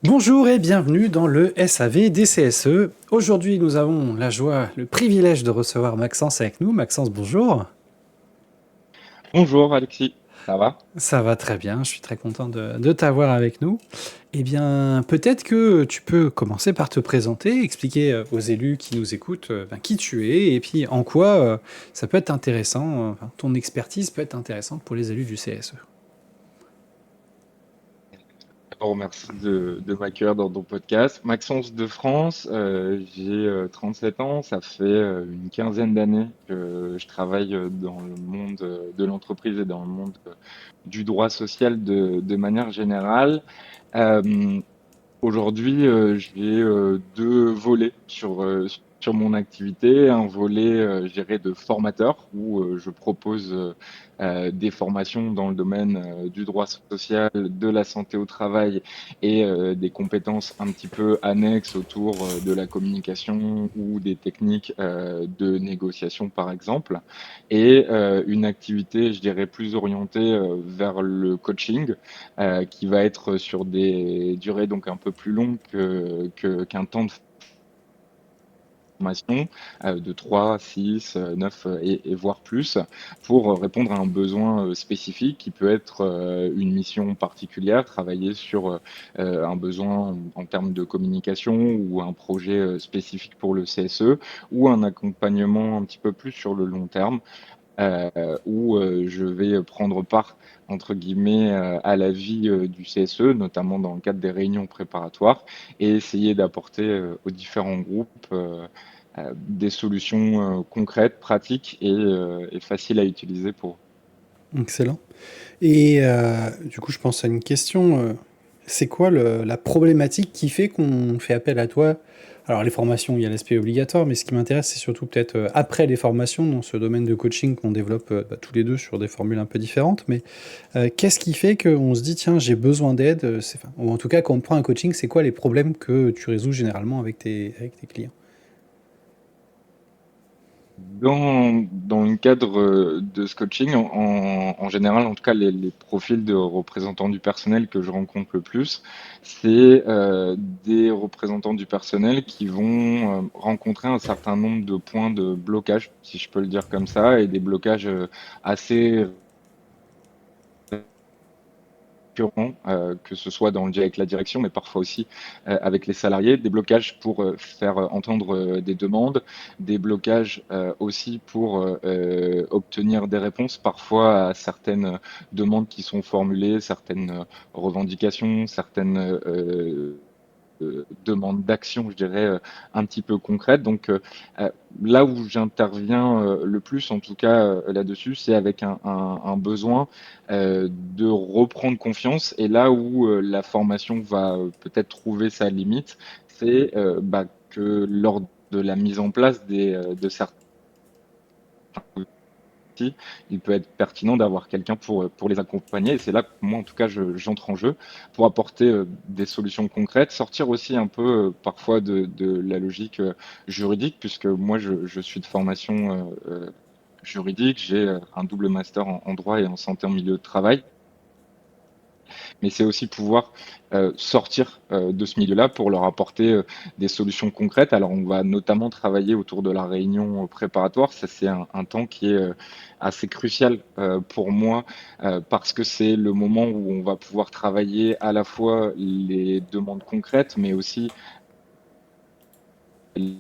Bonjour et bienvenue dans le SAV des CSE. Aujourd'hui, nous avons la joie, le privilège de recevoir Maxence avec nous. Maxence, bonjour. Bonjour Alexis, ça va? Ça va très bien, je suis très content de t'avoir avec nous. Eh bien, peut-être que tu peux commencer par te présenter, expliquer aux élus qui nous écoutent qui tu es et puis en quoi ça peut être intéressant, ton expertise peut être intéressante pour les élus du CSE. D'abord, merci de m'accueillir dans ton podcast. Maxence de France, j'ai 37 ans, ça fait une quinzaine d'années que je travaille dans le monde de l'entreprise et dans le monde du droit social de manière générale. Euh, Aujourd'hui, j'ai deux volets sur mon activité. Un volet, je dirais, de formateur, où je propose des formations dans le domaine du droit social, de la santé au travail et des compétences un petit peu annexes autour de la communication ou des techniques de négociation, par exemple. Et une activité, je dirais, plus orientée vers le coaching qui va être sur des durées donc un peu plus longues qu'un temps de formation de 3, 6, 9 et voire plus pour répondre à un besoin spécifique qui peut être une mission particulière, travailler sur un besoin en termes de communication ou un projet spécifique pour le CSE ou un accompagnement un petit peu plus sur le long terme où je vais prendre part, entre guillemets, à la vie du CSE, notamment dans le cadre des réunions préparatoires, et essayer d'apporter aux différents groupes des solutions concrètes, pratiques et faciles à utiliser pour eux. Excellent. Et du coup, je pense à une question. C'est quoi la problématique qui fait qu'on fait appel à toi? Alors, les formations, il y a l'aspect obligatoire, mais ce qui m'intéresse, c'est surtout peut-être après les formations, dans ce domaine de coaching qu'on développe tous les deux sur des formules un peu différentes. Mais qu'est-ce qui fait qu'on se dit, tiens, j'ai besoin d'aide ou en tout cas, quand on prend un coaching, c'est quoi les problèmes que tu résous généralement avec tes clients? Dans le cadre de ce coaching, en général, en tout cas, les profils de représentants du personnel que je rencontre le plus, c'est des représentants du personnel qui vont rencontrer un certain nombre de points de blocage, si je peux le dire comme ça, et des blocages assez récurrents, que ce soit dans le avec la direction, mais parfois aussi avec les salariés, des blocages pour faire entendre des demandes, des blocages aussi pour obtenir des réponses parfois à certaines demandes qui sont formulées, certaines revendications, certaines demande d'action, je dirais, un petit peu concrète. Donc là où j'interviens le plus, en tout cas là-dessus, c'est avec un besoin de reprendre confiance. Et là où la formation va peut-être trouver sa limite, c'est que lors de la mise en place de certains outils, il peut être pertinent d'avoir quelqu'un pour les accompagner. Et c'est là que moi, en tout cas, j'entre en jeu pour apporter des solutions concrètes, sortir aussi un peu parfois de la logique juridique, puisque moi, je suis de formation juridique, j'ai un double master en droit et en santé en milieu de travail, mais c'est aussi pouvoir sortir de ce milieu-là pour leur apporter des solutions concrètes. Alors, on va notamment travailler autour de la réunion préparatoire. Ça, c'est un temps qui est assez crucial pour moi parce que c'est le moment où on va pouvoir travailler à la fois les demandes concrètes, mais aussi les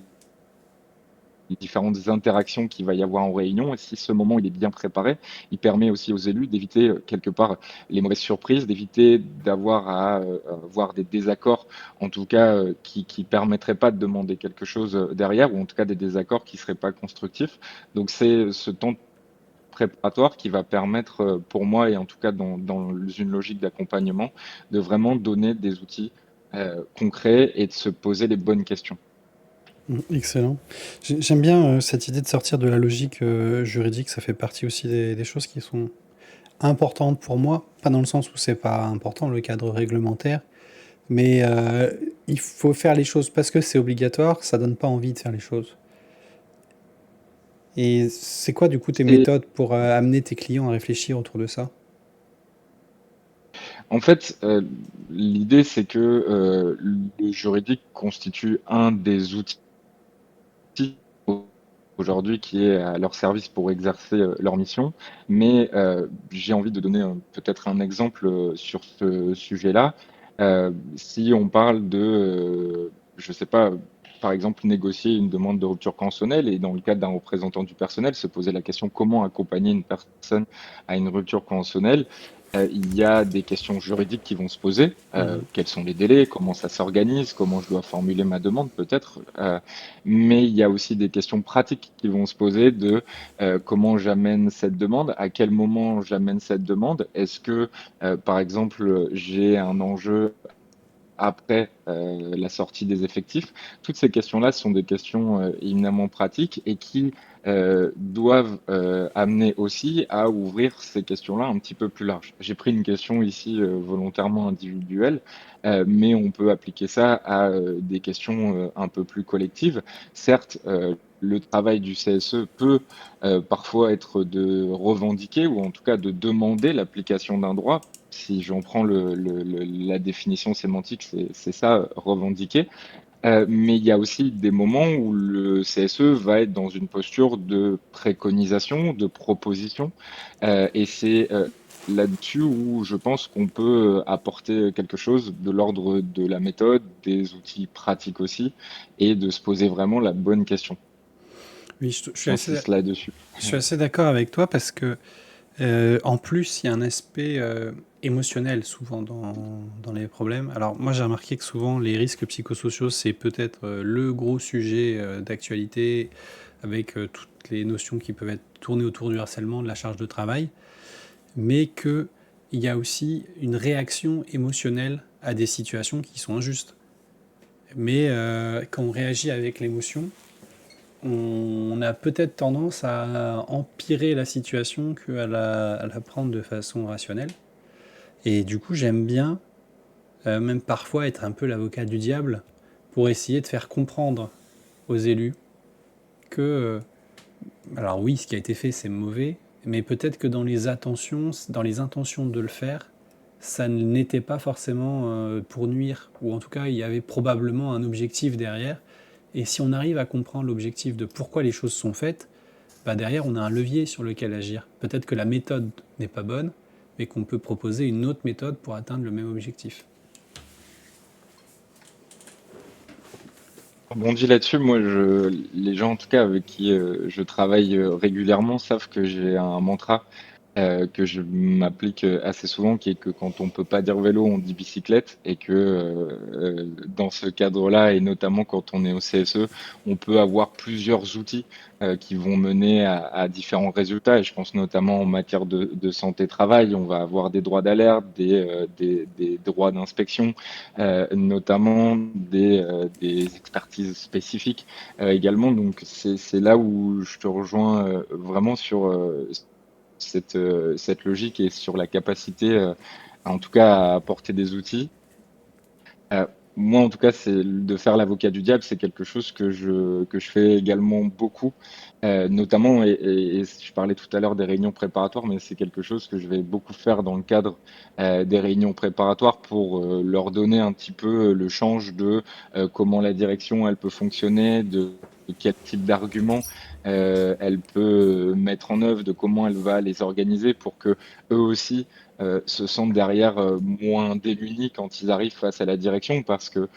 différentes interactions qu'il va y avoir en réunion. Et si ce moment il est bien préparé, il permet aussi aux élus d'éviter quelque part les mauvaises surprises, d'éviter d'avoir à avoir des désaccords, en tout cas qui permettraient pas de demander quelque chose derrière, ou en tout cas des désaccords qui seraient pas constructifs. Donc c'est ce temps préparatoire qui va permettre pour moi, et en tout cas dans une logique d'accompagnement, de vraiment donner des outils concrets et de se poser les bonnes questions. Excellent. J'aime bien cette idée de sortir de la logique juridique. Ça fait partie aussi des choses qui sont importantes pour moi. Pas dans le sens où c'est pas important le cadre réglementaire, mais il faut faire les choses parce que c'est obligatoire. Ça donne pas envie de faire les choses. Et c'est quoi du coup tes C'est méthodes pour amener tes clients à réfléchir autour de ça? En fait, l'idée, c'est que le juridique constitue un des outils aujourd'hui qui est à leur service pour exercer leur mission. Mais j'ai envie de donner peut-être un exemple sur ce sujet-là. Si on parle de, je sais pas, par exemple, négocier une demande de rupture conventionnelle et dans le cadre d'un représentant du personnel, se poser la question comment accompagner une personne à une rupture conventionnelle. Il y a des questions juridiques qui vont se poser. Mhm. Quels sont les délais? Comment ça s'organise? Comment je dois formuler ma demande peut-être? Mais il y a aussi des questions pratiques qui vont se poser de comment j'amène cette demande, à quel moment j'amène cette demande. Est-ce que, par exemple, j'ai un enjeu après la sortie des effectifs? Toutes ces questions-là sont des questions éminemment pratiques et qui doivent amener aussi à ouvrir ces questions-là un petit peu plus larges. J'ai pris une question ici volontairement individuelle, mais on peut appliquer ça à des questions un peu plus collectives. Certes, le travail du CSE peut parfois être de revendiquer ou en tout cas de demander l'application d'un droit. Si j'en prends la définition sémantique, c'est ça, revendiquer. Mais il y a aussi des moments où le CSE va être dans une posture de préconisation, de proposition, et c'est là-dessus où je pense qu'on peut apporter quelque chose de l'ordre de la méthode, des outils pratiques aussi, et de se poser vraiment la bonne question. Oui, J'insiste là-dessus. je suis assez d'accord avec toi parce que en plus, il y a un aspect émotionnel souvent dans les problèmes. Alors moi j'ai remarqué que souvent les risques psychosociaux c'est peut-être le gros sujet d'actualité avec toutes les notions qui peuvent être tournées autour du harcèlement, de la charge de travail, mais qu'il y a aussi une réaction émotionnelle à des situations qui sont injustes. Mais quand on réagit avec l'émotion, on a peut-être tendance à empirer la situation à la prendre de façon rationnelle. Et du coup, j'aime bien, même parfois, être un peu l'avocat du diable pour essayer de faire comprendre aux élus que, alors oui, ce qui a été fait, c'est mauvais, mais peut-être que dans les intentions de le faire, ça n'était pas forcément pour nuire, ou en tout cas, il y avait probablement un objectif derrière. Et si on arrive à comprendre l'objectif de pourquoi les choses sont faites, bah derrière, on a un levier sur lequel agir. Peut-être que la méthode n'est pas bonne, mais qu'on peut proposer une autre méthode pour atteindre le même objectif. Rebondis là-dessus, les gens en tout cas avec qui je travaille régulièrement savent que j'ai un mantra que je m'applique assez souvent, qui est que quand on peut pas dire vélo, on dit bicyclette, et que dans ce cadre-là, et notamment quand on est au CSE, on peut avoir plusieurs outils qui vont mener à différents résultats. Et je pense notamment en matière de santé-travail, on va avoir des droits d'alerte, des droits d'inspection, notamment des expertises spécifiques également. Donc c'est là où je te rejoins vraiment sur cette logique et sur la capacité, en tout cas, à apporter des outils. Euh, Moi, en tout cas, c'est de faire l'avocat du diable, c'est quelque chose que je fais également beaucoup, notamment, et je parlais tout à l'heure des réunions préparatoires, mais c'est quelque chose que je vais beaucoup faire dans le cadre des réunions préparatoires pour leur donner un petit peu le change de comment la direction elle peut fonctionner, de quel type d'arguments elle peut mettre en œuvre, de comment elle va les organiser pour que eux aussi se sentent derrière moins démunis quand ils arrivent face à la direction, parce que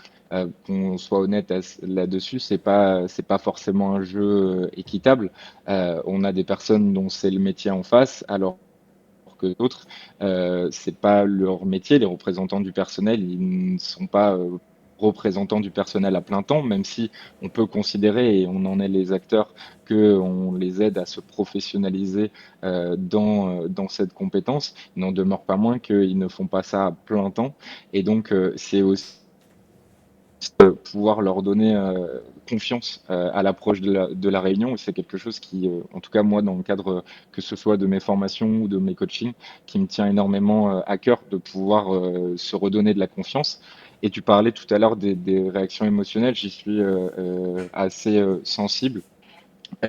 qu'on soit honnête là-dessus, c'est pas forcément un jeu équitable. On a des personnes dont c'est le métier en face, alors que d'autres, c'est pas leur métier. Les représentants du personnel, ils ne sont pas représentants du personnel à plein temps, même si on peut considérer, et on en est les acteurs, qu'on les aide à se professionnaliser dans cette compétence. Il n'en demeure pas moins qu'ils ne font pas ça à plein temps. Et donc, c'est aussi pouvoir leur donner confiance à l'approche de la réunion. Et c'est quelque chose qui, en tout cas moi, dans le cadre que ce soit de mes formations ou de mes coachings, qui me tient énormément à cœur de pouvoir se redonner de la confiance. Et tu parlais tout à l'heure des réactions émotionnelles, j'y suis assez sensible.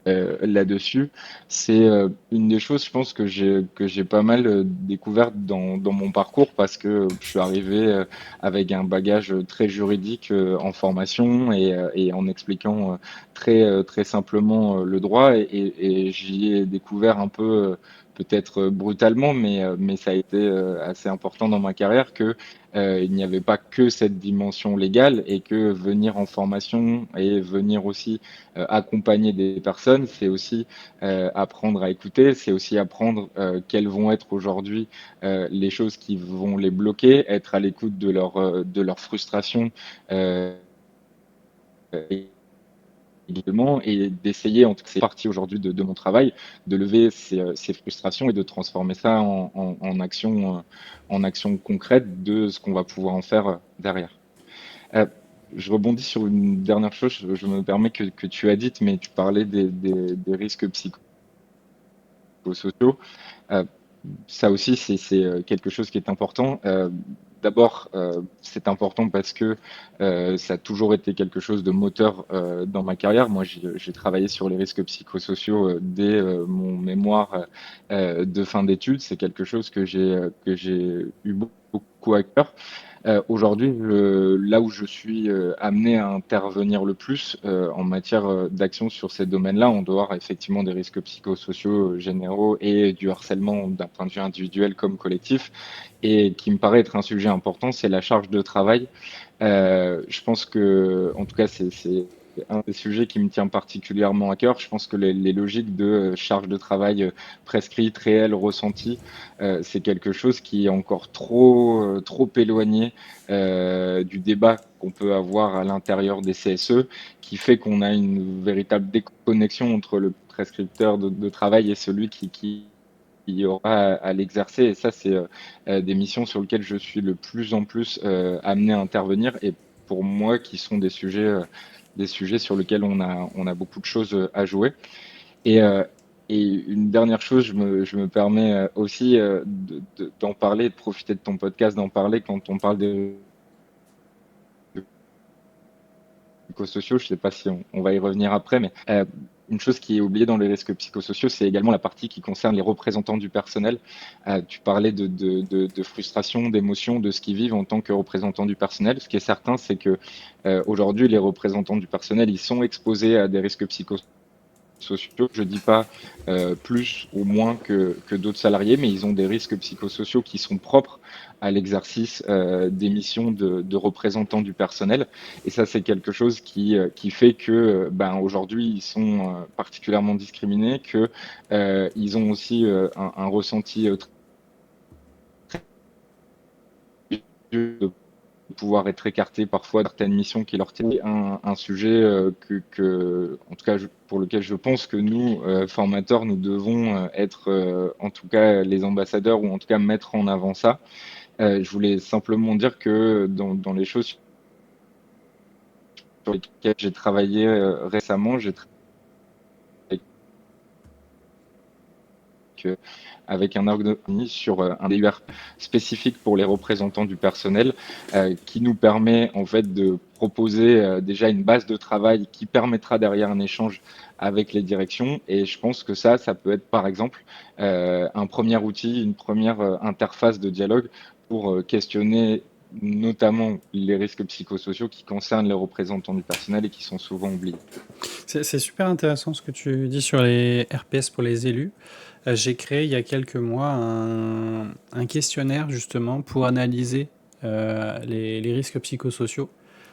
là-dessus. C'est une des choses, je pense, que j'ai pas mal découvert dans mon parcours parce que je suis arrivé avec un bagage très juridique en formation et en expliquant très simplement le droit et j'y ai découvert un peu, peut-être brutalement, mais ça a été assez important dans ma carrière que il n'y avait pas que cette dimension légale et que venir en formation et venir aussi accompagner des personnes, c'est aussi apprendre à écouter, c'est aussi apprendre quelles vont être aujourd'hui les choses qui vont les bloquer, être à l'écoute de leur frustration euh, également et d'essayer, en tout cas, c'est partie aujourd'hui de mon travail, de lever ces frustrations et de transformer ça en action concrète de ce qu'on va pouvoir en faire derrière. Euh, je rebondis sur une dernière chose, je me permets que tu as dite, mais tu parlais des risques psychosociaux. Euh, Ça aussi, c'est quelque chose qui est important. D'abord, c'est important parce que ça a toujours été quelque chose de moteur dans ma carrière. Moi, j'ai travaillé sur les risques psychosociaux dès mon mémoire de fin d'études. C'est quelque chose que j'ai eu beaucoup à cœur. Aujourd'hui, là où je suis amené à intervenir le plus en matière d'action sur ces domaines-là, en dehors effectivement des risques psychosociaux généraux et du harcèlement d'un point de vue individuel comme collectif, et qui me paraît être un sujet important, c'est la charge de travail. Je pense que, en tout cas, c'est un des sujets qui me tient particulièrement à cœur. Je pense que les logiques de charge de travail prescrite, réelle, ressentie, c'est quelque chose qui est encore trop éloigné du débat qu'on peut avoir à l'intérieur des CSE, qui fait qu'on a une véritable déconnexion entre le prescripteur de travail et celui qui aura à l'exercer. Et ça, c'est des missions sur lesquelles je suis le plus en plus amené à intervenir. Et pour moi, qui sont des sujets sur lesquels on a beaucoup de choses à jouer. Et, et une dernière chose, je me permets aussi d'en parler, de profiter de ton podcast, d'en parler quand on parle des psychosociaux. Je ne sais pas si on va y revenir après, mais une chose qui est oubliée dans les risques psychosociaux, c'est également la partie qui concerne les représentants du personnel. Tu parlais de frustration, d'émotion, de ce qu'ils vivent en tant que représentants du personnel. Ce qui est certain, c'est que aujourd'hui, les représentants du personnel, ils sont exposés à des risques psychosociaux. Je ne dis pas plus ou moins que d'autres salariés, mais ils ont des risques psychosociaux qui sont propres à l'exercice des missions de représentants du personnel. Et ça, c'est quelque chose qui fait que ben, aujourd'hui, ils sont particulièrement discriminés, que ils ont aussi un ressenti très de pouvoir être écartés parfois de certaines missions qui leur tiennent. Un sujet en tout cas, pour lequel je pense que nous, formateurs, nous devons être, en tout cas, les ambassadeurs ou en tout cas mettre en avant ça. Je voulais simplement dire que dans les choses sur lesquelles j'ai travaillé récemment, j'ai travaillé avec un organisme sur un DUR spécifique pour les représentants du personnel qui nous permet en fait de proposer déjà une base de travail qui permettra derrière un échange avec les directions. Et je pense que ça peut être par exemple un premier outil, une première interface de dialogue pour questionner notamment les risques psychosociaux qui concernent les représentants du personnel et qui sont souvent oubliés. C'est super intéressant ce que tu dis sur les RPS pour les élus. J'ai créé il y a quelques mois un questionnaire justement pour analyser les risques psychosociaux.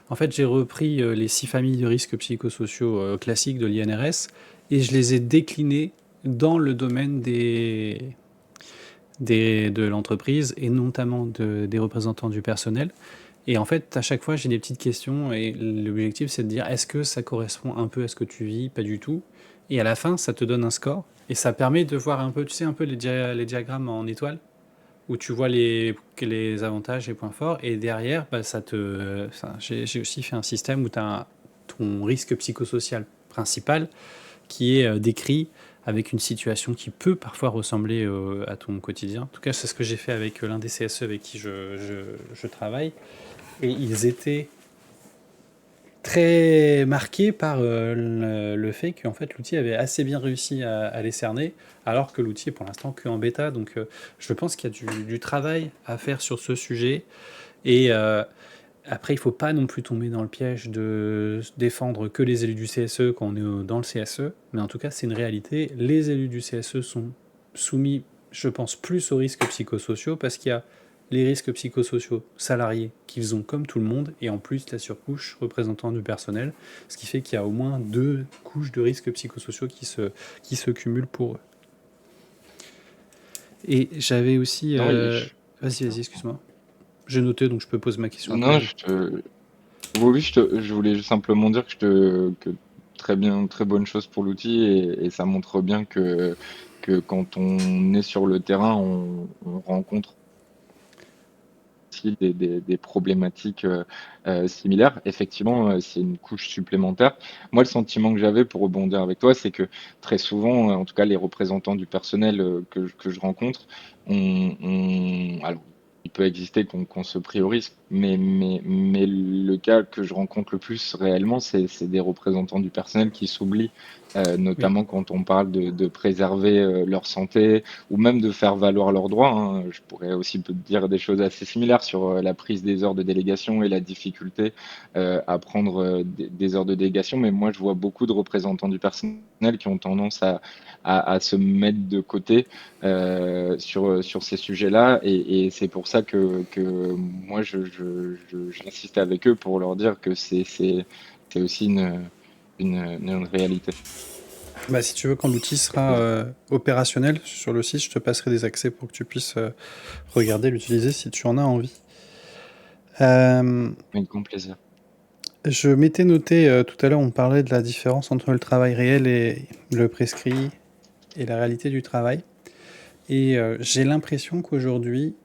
En fait, j'ai repris les 6 familles de risques psychosociaux classiques de l'INRS et je les ai déclinés dans le domaine de l'entreprise et notamment des représentants du personnel. Et en fait, à chaque fois, j'ai des petites questions et l'objectif, c'est de dire est-ce que ça correspond un peu à ce que tu vis? Pas du tout. Et à la fin, ça te donne un score et ça permet de voir un peu, tu sais, un peu les diagrammes en étoile où tu vois les avantages et points forts. Et derrière, bah, j'ai aussi fait un système où tu as ton risque psychosocial principal qui est décrit avec une situation qui peut parfois ressembler à ton quotidien. En tout cas, c'est ce que j'ai fait avec l'un des CSE avec qui je travaille. Et ils étaient très marqué par le fait qu'en fait l'outil avait assez bien réussi à les cerner, alors que l'outil est pour l'instant que en bêta. Donc je pense qu'il y a du travail à faire sur ce sujet. Et après, il ne faut pas non plus tomber dans le piège de défendre que les élus du CSE quand on est dans le CSE. Mais en tout cas, c'est une réalité. Les élus du CSE sont soumis, je pense, plus aux risques psychosociaux parce qu'il y a les risques psychosociaux salariés qu'ils ont comme tout le monde, et en plus la surcouche représentant du personnel, ce qui fait qu'il y a au moins 2 couches de risques psychosociaux qui se cumulent pour eux. Et j'avais aussi... Non, Vas-y, excuse-moi. J'ai noté, donc je peux poser ma question après. non, oui, je voulais simplement dire que très bien, très bonne chose pour l'outil et ça montre bien que quand on est sur le terrain, on rencontre aussi des problématiques similaires. Effectivement, c'est une couche supplémentaire. Moi, le sentiment que j'avais pour rebondir avec toi, c'est que très souvent, en tout cas les représentants du personnel que je rencontre, alors, il peut exister qu'on se priorise, mais le cas que je rencontre le plus réellement, c'est des représentants du personnel qui s'oublient, Oui. notamment quand on parle de préserver leur santé ou même de faire valoir leurs droits, hein. Je pourrais aussi te dire des choses assez similaires sur la prise des heures de délégation et la difficulté à prendre des heures de délégation, mais moi je vois beaucoup de représentants du personnel qui ont tendance à se mettre de côté sur ces sujets-là, et c'est pour ça que moi j'insiste avec eux pour leur dire que c'est aussi une réalité. Bah, si tu veux, quand l'outil sera opérationnel sur le site, je te passerai des accès pour que tu puisses regarder, l'utiliser si tu en as envie. Avec grand plaisir. Je m'étais noté tout à l'heure, on parlait de la différence entre le travail réel et le prescrit et la réalité du travail. Et j'ai l'impression qu'aujourd'hui,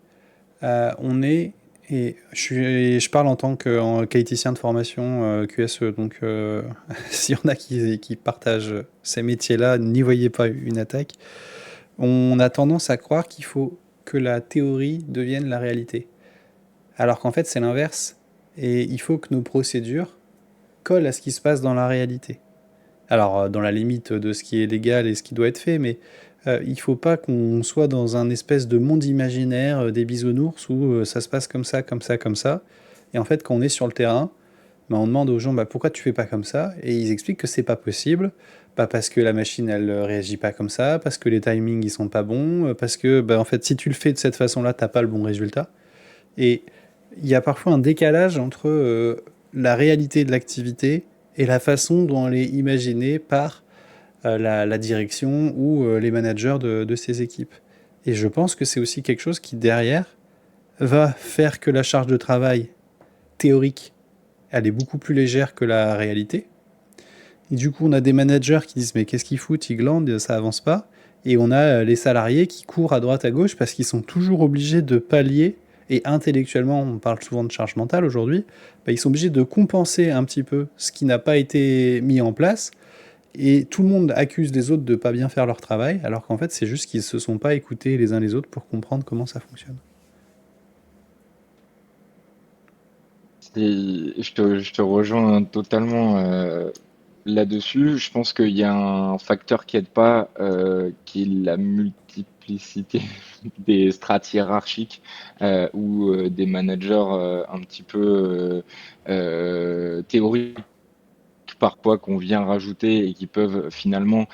on est, et je parle en tant que qualiticien de formation QSE, donc s'il y en a qui partagent ces métiers-là, n'y voyez pas une attaque. On a tendance à croire qu'il faut que la théorie devienne la réalité. Alors qu'en fait, c'est l'inverse. Et il faut que nos procédures collent à ce qui se passe dans la réalité. Alors, dans la limite de ce qui est légal et ce qui doit être fait, mais il ne faut pas qu'on soit dans un espèce de monde imaginaire des bisounours où ça se passe comme ça, comme ça, comme ça. Et en fait, quand on est sur le terrain, bah, on demande aux gens pourquoi tu fais pas comme ça, et ils expliquent que c'est pas possible, pas parce que la machine elle réagit pas comme ça, parce que les timings ils sont pas bons, parce que en fait si tu le fais de cette façon-là, t'as pas le bon résultat. Et il y a parfois un décalage entre la réalité de l'activité et la façon dont elle est imaginée par la direction ou les managers de ces équipes. Et je pense que c'est aussi quelque chose qui derrière va faire que la charge de travail théorique elle est beaucoup plus légère que la réalité. Et du coup, on a des managers qui disent mais qu'est-ce qu'ils foutent, ils glandent, ça avance pas. Et on a les salariés qui courent à droite à gauche parce qu'ils sont toujours obligés de pallier. Et intellectuellement, on parle souvent de charge mentale aujourd'hui, ils sont obligés de compenser un petit peu ce qui n'a pas été mis en place. Et tout le monde accuse les autres de ne pas bien faire leur travail, alors qu'en fait, c'est juste qu'ils ne se sont pas écoutés les uns les autres pour comprendre comment ça fonctionne. Je te rejoins totalement là-dessus. Je pense qu'il y a un facteur qui aide pas, qui est la multiplicité des strates hiérarchiques ou des managers un petit peu théoriques parfois qu'on vient rajouter et qui peuvent finalement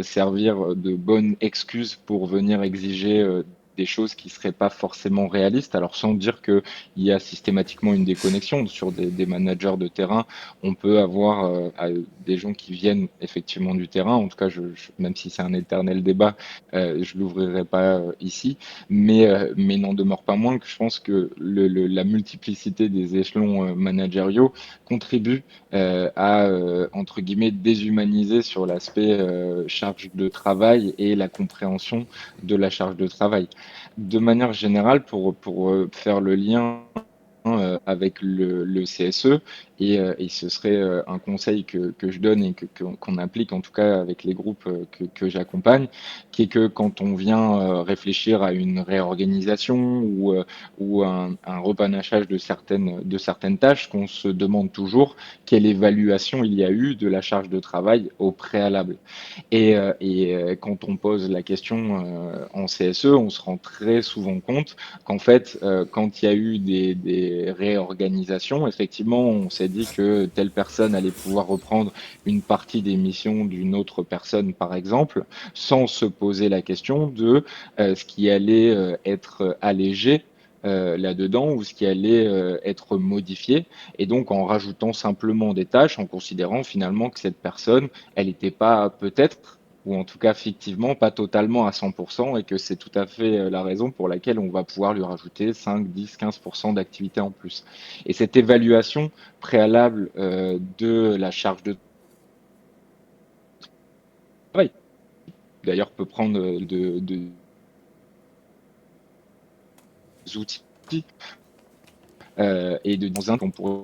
servir de bonnes excuses pour venir exiger des choses qui seraient pas forcément réalistes. Alors sans dire qu'il y a systématiquement une déconnexion sur des managers de terrain, on peut avoir des gens qui viennent effectivement du terrain. En tout cas, même si c'est un éternel débat, je l'ouvrirai pas ici, mais n'en demeure pas moins que je pense que la multiplicité des échelons managériaux contribue à, entre guillemets, déshumaniser sur l'aspect charge de travail et la compréhension de la charge de travail. De manière générale, pour faire le lien avec le CSE Et ce serait un conseil que je donne et qu'on applique en tout cas avec les groupes que j'accompagne, qui est que quand on vient réfléchir à une réorganisation ou un repanachage de certaines tâches, qu'on se demande toujours quelle évaluation il y a eu de la charge de travail au préalable. Quand on pose la question en CSE, on se rend très souvent compte qu'en fait, quand il y a eu des réorganisations, effectivement, on s'est dit que telle personne allait pouvoir reprendre une partie des missions d'une autre personne, par exemple, sans se poser la question de ce qui allait être allégé là-dedans ou ce qui allait être modifié. Et donc, en rajoutant simplement des tâches, en considérant finalement que cette personne, elle n'était pas peut-être ou en tout cas fictivement, pas totalement à 100%, et que c'est tout à fait la raison pour laquelle on va pouvoir lui rajouter 5, 10, 15% d'activité en plus. Et cette évaluation préalable de la charge de travail, d'ailleurs, peut prendre outils dans un qu'on pourrait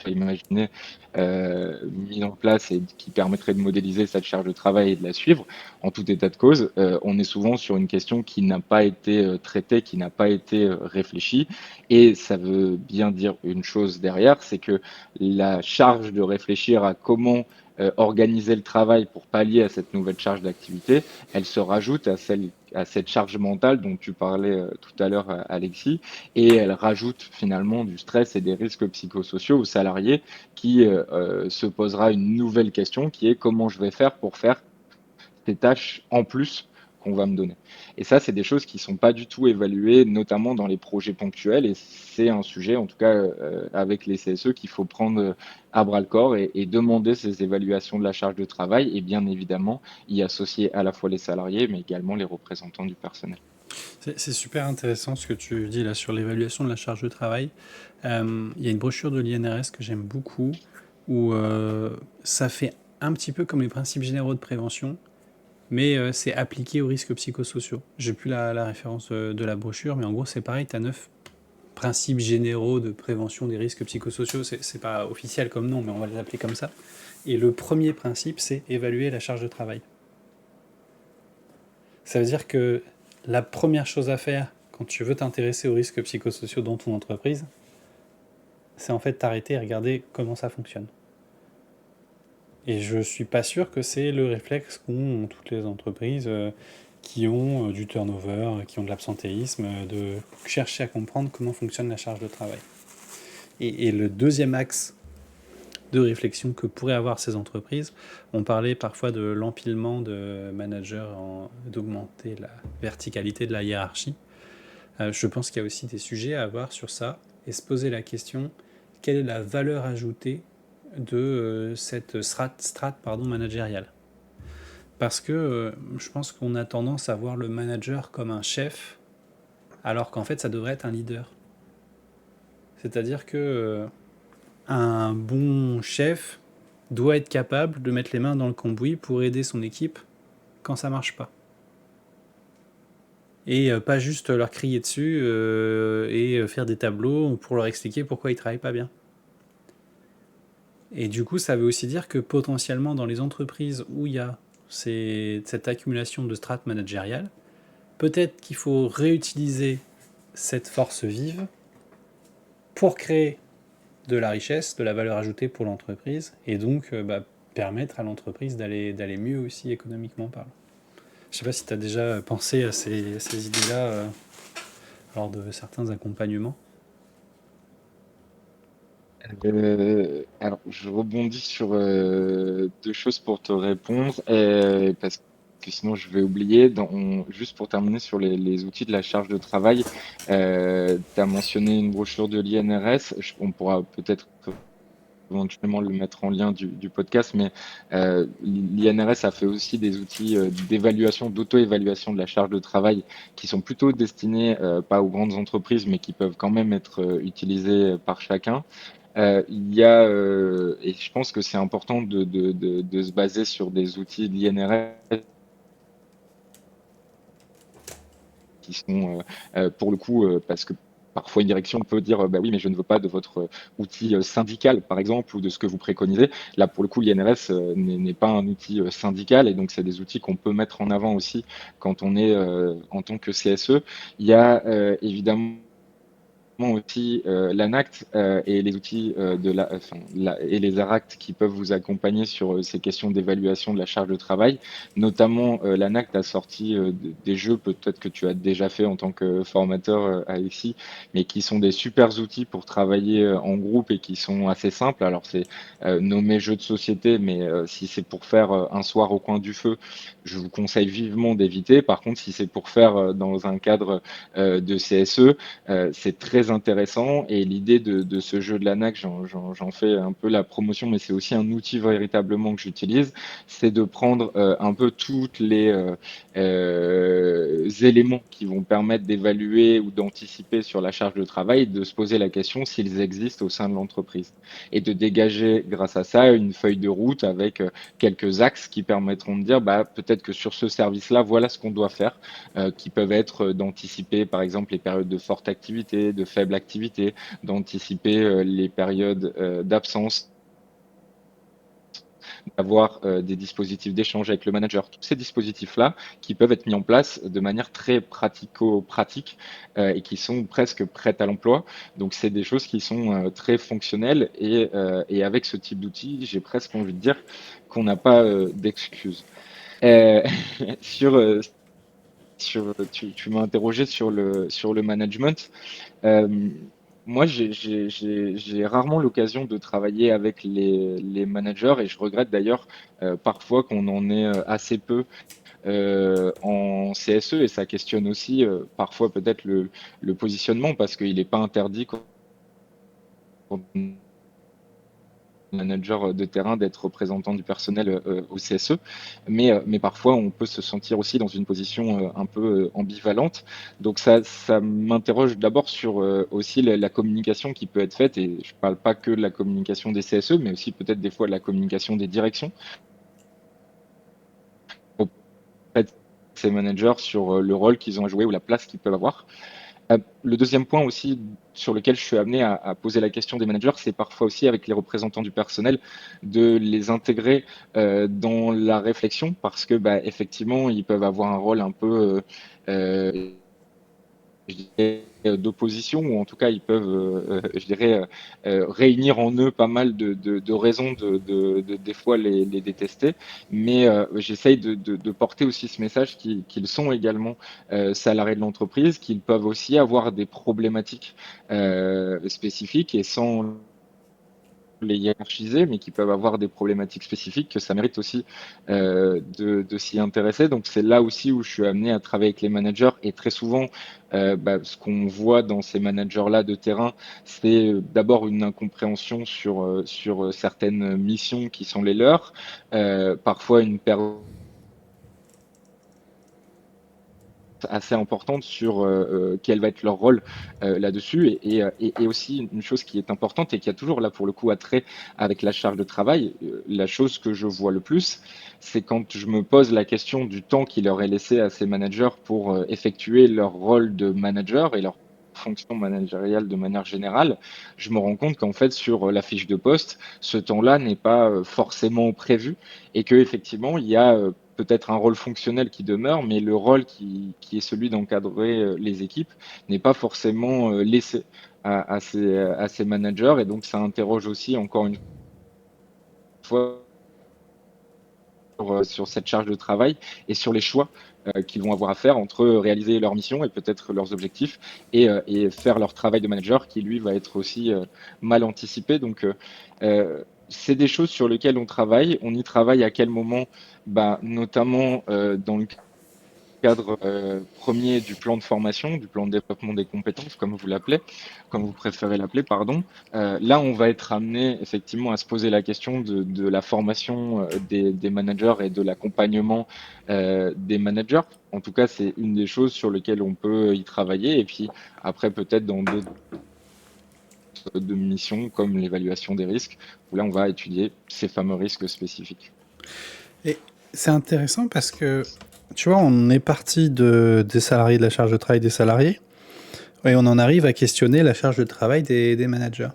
imaginer mis en place et qui permettrait de modéliser cette charge de travail et de la suivre. En tout état de cause, on est souvent sur une question qui n'a pas été traitée, qui n'a pas été réfléchie. Et ça veut bien dire une chose derrière, c'est que la charge de réfléchir à comment organiser le travail pour pallier à cette nouvelle charge d'activité, elle se rajoute à cette charge mentale dont tu parlais tout à l'heure, Alexis, et elle rajoute finalement du stress et des risques psychosociaux aux salariés qui se posera une nouvelle question qui est comment je vais faire pour faire ces tâches en plus qu'on va me donner. Et ça, c'est des choses qui ne sont pas du tout évaluées, notamment dans les projets ponctuels. Et c'est un sujet, en tout cas avec les CSE, qu'il faut prendre à bras le corps et demander ces évaluations de la charge de travail et bien évidemment y associer à la fois les salariés, mais également les représentants du personnel. C'est super intéressant ce que tu dis là sur l'évaluation de la charge de travail. Il y a une brochure de l'INRS que j'aime beaucoup où ça fait un petit peu comme les principes généraux de prévention, mais c'est appliqué aux risques psychosociaux. J'ai plus la référence de la brochure, mais en gros c'est pareil, tu as 9 principes généraux de prévention des risques psychosociaux. C'est pas officiel comme nom, mais on va les appeler comme ça. Et le premier principe, c'est évaluer la charge de travail. Ça veut dire que la première chose à faire quand tu veux t'intéresser aux risques psychosociaux dans ton entreprise, c'est en fait t'arrêter et regarder comment ça fonctionne. Et je suis pas sûr que c'est le réflexe qu'ont toutes les entreprises qui ont du turnover, qui ont de l'absentéisme, de chercher à comprendre comment fonctionne la charge de travail. Et le deuxième axe de réflexion que pourraient avoir ces entreprises, on parlait parfois de l'empilement de managers, d'augmenter la verticalité de la hiérarchie. Je pense qu'il y a aussi des sujets à avoir sur ça et se poser la question, quelle est la valeur ajoutée de cette strate managériale. Parce que je pense qu'on a tendance à voir le manager comme un chef, alors qu'en fait ça devrait être un leader. C'est-à-dire que un bon chef doit être capable de mettre les mains dans le cambouis pour aider son équipe quand ça marche pas. Et pas juste leur crier dessus et faire des tableaux pour leur expliquer pourquoi ils travaillent pas bien. Et du coup, ça veut aussi dire que potentiellement dans les entreprises où il y a cette accumulation de strates managériales, peut-être qu'il faut réutiliser cette force vive pour créer de la richesse, de la valeur ajoutée pour l'entreprise, et donc permettre à l'entreprise d'aller mieux aussi économiquement parlant. Je ne sais pas si tu as déjà pensé à ces idées-là lors de certains accompagnements. Alors, je rebondis sur deux choses pour te répondre, parce que sinon je vais oublier. Juste pour terminer sur les outils de la charge de travail, tu as mentionné une brochure de l'INRS. On pourra peut-être éventuellement le mettre en lien du podcast, mais l'INRS a fait aussi des outils d'évaluation, d'auto-évaluation de la charge de travail qui sont plutôt destinés pas aux grandes entreprises, mais qui peuvent quand même être utilisés par chacun. Et je pense que c'est important de se baser sur des outils de l'INRS qui sont, pour le coup, parce que parfois une direction peut dire bah oui, mais je ne veux pas de votre outil syndical, par exemple, ou de ce que vous préconisez. Là, pour le coup, l'INRS n'est pas un outil syndical, et donc c'est des outils qu'on peut mettre en avant aussi quand on est en tant que CSE. Il y a évidemment aussi l'ANACT et les outils et les ARACT qui peuvent vous accompagner sur ces questions d'évaluation de la charge de travail. Notamment, l'ANACT a sorti des jeux, peut-être que tu as déjà fait en tant que formateur, Alexis, mais qui sont des super outils pour travailler en groupe et qui sont assez simples. Alors, c'est nommé jeu de société, mais si c'est pour faire un soir au coin du feu, je vous conseille vivement d'éviter. Par contre, si c'est pour faire dans un cadre de CSE, c'est très intéressant, et l'idée de ce jeu de l'ANAC, j'en fais un peu la promotion, mais c'est aussi un outil véritablement que j'utilise, c'est de prendre un peu toutes les éléments qui vont permettre d'évaluer ou d'anticiper sur la charge de travail, et de se poser la question s'ils existent au sein de l'entreprise, et de dégager grâce à ça une feuille de route avec quelques axes qui permettront de dire bah, peut-être que sur ce service-là, voilà ce qu'on doit faire, qui peuvent être d'anticiper par exemple les périodes de forte activité, de faible activité, d'anticiper les périodes d'absence, d'avoir des dispositifs d'échange avec le manager. Tous ces dispositifs-là qui peuvent être mis en place de manière très pratico-pratique et qui sont presque prêtes à l'emploi. Donc, c'est des choses qui sont très fonctionnelles, et avec ce type d'outils, j'ai presque envie de dire qu'on n'a pas d'excuses. Euh, sur, tu m'as interrogé sur le management. Euh, Moi, j'ai rarement l'occasion de travailler avec les managers, et je regrette d'ailleurs parfois qu'on en ait assez peu en CSE, et ça questionne aussi parfois peut-être le positionnement, parce qu'il n'est pas interdit quand on manager de terrain d'être représentant du personnel au CSE, mais parfois on peut se sentir aussi dans une position un peu ambivalente. Donc ça m'interroge d'abord sur aussi la communication qui peut être faite, et je ne parle pas que de la communication des CSE, mais aussi peut-être des fois de la communication des directions auprès de ces managers sur le rôle qu'ils ont à jouer ou la place qu'ils peuvent avoir. Le deuxième point aussi sur lequel je suis amené à poser la question des managers, c'est parfois aussi avec les représentants du personnel de les intégrer dans la réflexion, parce que bah, effectivement ils peuvent avoir un rôle un peu je dirais, d'opposition, ou en tout cas ils peuvent, je dirais, réunir en eux pas mal de raisons des fois les détester, mais j'essaye de porter aussi ce message qu'ils sont également salariés de l'entreprise, qu'ils peuvent aussi avoir des problématiques spécifiques, et sans les hiérarchiser, mais qui peuvent avoir des problématiques spécifiques, que ça mérite aussi de s'y intéresser. Donc c'est là aussi où je suis amené à travailler avec les managers, et très souvent, bah, ce qu'on voit dans ces managers-là de terrain, c'est d'abord une incompréhension sur certaines missions qui sont les leurs, parfois une perte assez importante sur quel va être leur rôle là-dessus, et aussi une chose qui est importante et qui a toujours là pour le coup attrait avec la charge de travail, la chose que je vois le plus, c'est quand je me pose la question du temps qui leur est laissé à ces managers pour effectuer leur rôle de manager et leur fonction managériale de manière générale, je me rends compte qu'en fait sur la fiche de poste, ce temps-là n'est pas forcément prévu, et que effectivement il y a peut-être un rôle fonctionnel qui demeure, mais le rôle qui est celui d'encadrer les équipes n'est pas forcément laissé à ces managers. Et donc, ça interroge aussi, encore une fois, sur cette charge de travail et sur les choix qu'ils vont avoir à faire entre réaliser leur mission et peut-être leurs objectifs, et faire leur travail de manager qui, lui, va être aussi mal anticipé. Donc, c'est des choses sur lesquelles on travaille. On y travaille à quel moment? Bah, notamment dans le cadre premier du plan de formation, du plan de développement des compétences, comme vous l'appelez, comme vous préférez l'appeler, pardon. Là, on va être amené effectivement à se poser la question de la formation des managers et de l'accompagnement des managers. En tout cas, c'est une des choses sur lesquelles on peut y travailler. Et puis après, peut-être dans d'autres de missions comme l'évaluation des risques, où là, on va étudier ces fameux risques spécifiques. Et c'est intéressant parce que, tu vois, on est parti des salariés, de la charge de travail des salariés. Et on en arrive à questionner la charge de travail des managers.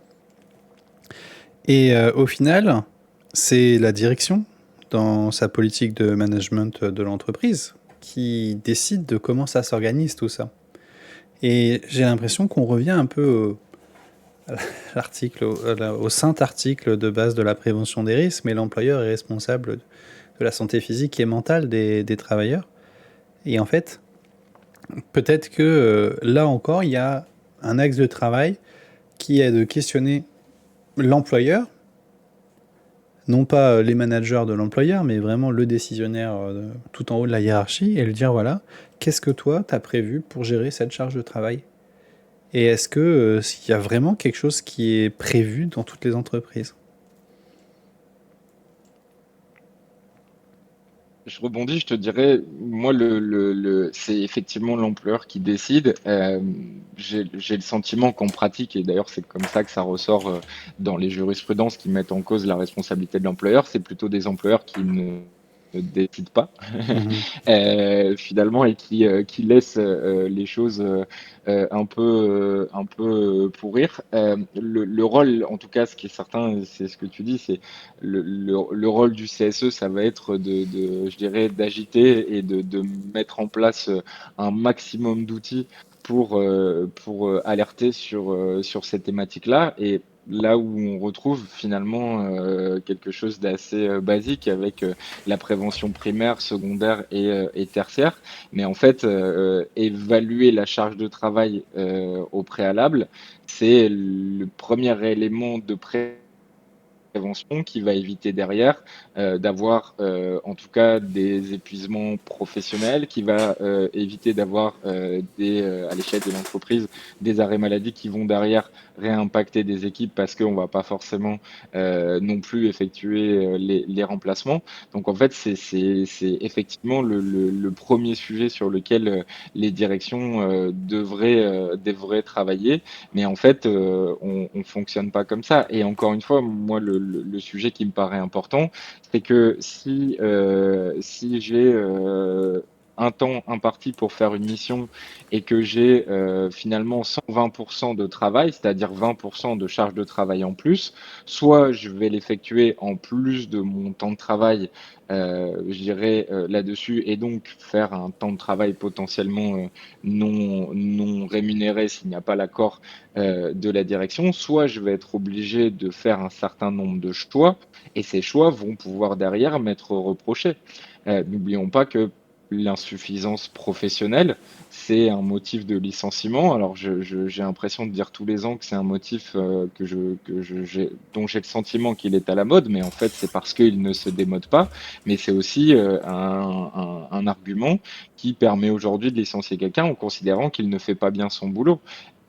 Et au final, c'est la direction, dans sa politique de management de l'entreprise, qui décide de comment ça s'organise tout ça. Et j'ai l'impression qu'on revient un peu à l'article, au saint article de base de la prévention des risques, mais l'employeur est responsable de la santé physique et mentale des travailleurs. Et en fait, peut-être que là encore, il y a un axe de travail qui est de questionner l'employeur, non pas les managers de l'employeur, mais vraiment le décisionnaire tout en haut de la hiérarchie, et lui dire, voilà, qu'est-ce que toi, tu as prévu pour gérer cette charge de travail? Et est-ce que s'il y a vraiment quelque chose qui est prévu dans toutes les entreprises? Je rebondis, je te dirais, moi, c'est effectivement l'employeur qui décide. J'ai le sentiment qu'en pratique, et d'ailleurs c'est comme ça que ça ressort dans les jurisprudences qui mettent en cause la responsabilité de l'employeur, c'est plutôt des employeurs qui ne décident pas Mhm. finalement et qui laissent les choses un peu pourrir. Le rôle, en tout cas, ce qui est certain, c'est ce que tu dis, c'est le rôle du CSE, ça va être je dirais, d'agiter et de mettre en place un maximum d'outils pour alerter sur ces thématiques-là. Et là où on retrouve finalement quelque chose d'assez basique avec la prévention primaire, secondaire et tertiaire. Mais en fait, évaluer la charge de travail au préalable, c'est le premier élément de prévention qui va éviter derrière d'avoir en tout cas des épuisements professionnels, qui va éviter d'avoir à l'échelle de l'entreprise des arrêts maladie qui vont derrière réimpacter des équipes parce qu'on ne va pas forcément non plus effectuer les remplacements. Donc en fait, c'est effectivement le premier sujet sur lequel les directions devraient travailler. Mais en fait, on ne fonctionne pas comme ça. Et encore une fois, moi, le sujet qui me paraît important, c'est que si j'ai un temps imparti pour faire une mission et que j'ai finalement 120% de travail, c'est-à-dire 20% de charge de travail en plus, soit je vais l'effectuer en plus de mon temps de travail, je dirais là-dessus, et donc faire un temps de travail potentiellement non rémunéré s'il n'y a pas l'accord de la direction, soit je vais être obligé de faire un certain nombre de choix et ces choix vont pouvoir derrière m'être reprochés. N'oublions pas que l'insuffisance professionnelle, c'est un motif de licenciement. Alors, j'ai l'impression de dire tous les ans que c'est un motif dont j'ai le sentiment qu'il est à la mode, mais en fait, c'est parce qu'il ne se démode pas. Mais c'est aussi un argument qui permet aujourd'hui de licencier quelqu'un en considérant qu'il ne fait pas bien son boulot,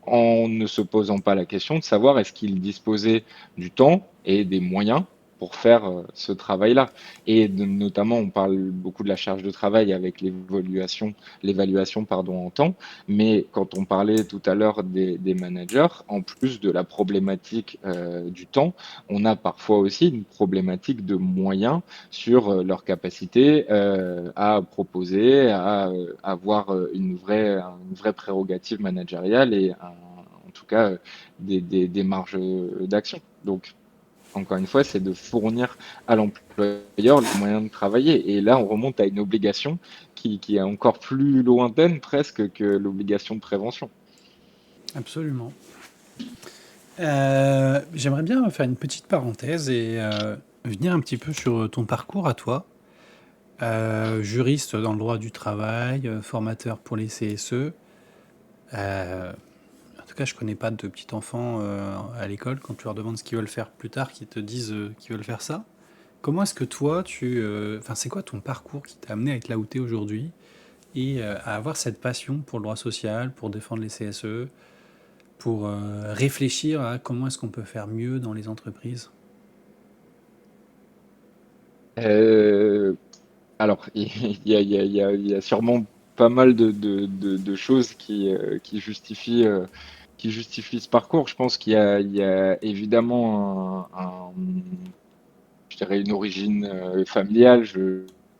en ne se posant pas la question de savoir est-ce qu'il disposait du temps et des moyens pour faire ce travail-là. Et notamment, on parle beaucoup de la charge de travail avec l'évaluation pardon, en temps, mais quand on parlait tout à l'heure des managers, en plus de la problématique du temps, on a parfois aussi une problématique de moyens sur leur capacité à proposer, à avoir une vraie prérogative managériale et en tout cas des marges d'action. Donc, encore une fois, c'est de fournir à l'employeur les moyens de travailler. Et là, on remonte à une obligation qui est encore plus lointaine presque que l'obligation de prévention. Absolument. J'aimerais bien faire une petite parenthèse et venir un petit peu sur ton parcours à toi. Juriste dans le droit du travail, formateur pour les CSE. En tout cas, je connais pas de petits enfants à l'école, quand tu leur demandes ce qu'ils veulent faire plus tard, qui te disent qu'ils veulent faire ça. Comment est-ce que toi, enfin, c'est quoi ton parcours qui t'a amené à être là où tu es aujourd'hui et à avoir cette passion pour le droit social, pour défendre les CSE, pour réfléchir à comment est-ce qu'on peut faire mieux dans les entreprises? Euh, alors, il y a sûrement pas mal de choses qui justifient ce parcours. Je pense il y a évidemment je dirais une origine familiale.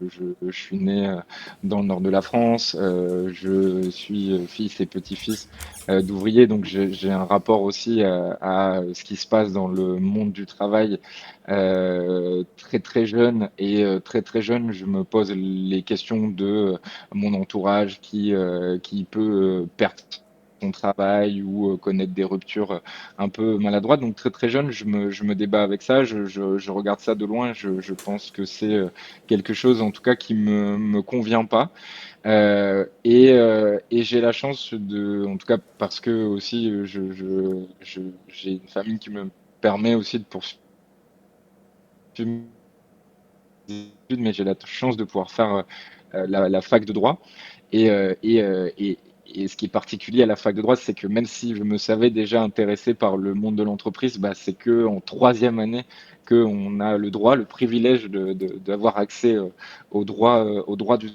je suis né dans le nord de la France, je suis fils et petit-fils d'ouvriers, donc j'ai un rapport aussi à ce qui se passe dans le monde du travail très très jeune. Et très très jeune, je me pose les questions de mon entourage qui peut perdre son travail ou connaître des ruptures un peu maladroites. Donc très très jeune, je me débat avec ça, je regarde ça de loin, je pense que c'est quelque chose en tout cas qui me convient pas. Et j'ai la chance en tout cas parce que aussi j'ai une famille qui me permet aussi de poursuivre mes études, mais j'ai la chance de pouvoir faire la fac de droit. Et, euh, et, euh, et, et ce qui est particulier à la fac de droit, c'est que même si je me savais déjà intéressé par le monde de l'entreprise, bah, c'est que en troisième année qu'on a le droit, le privilège d'avoir accès au droit du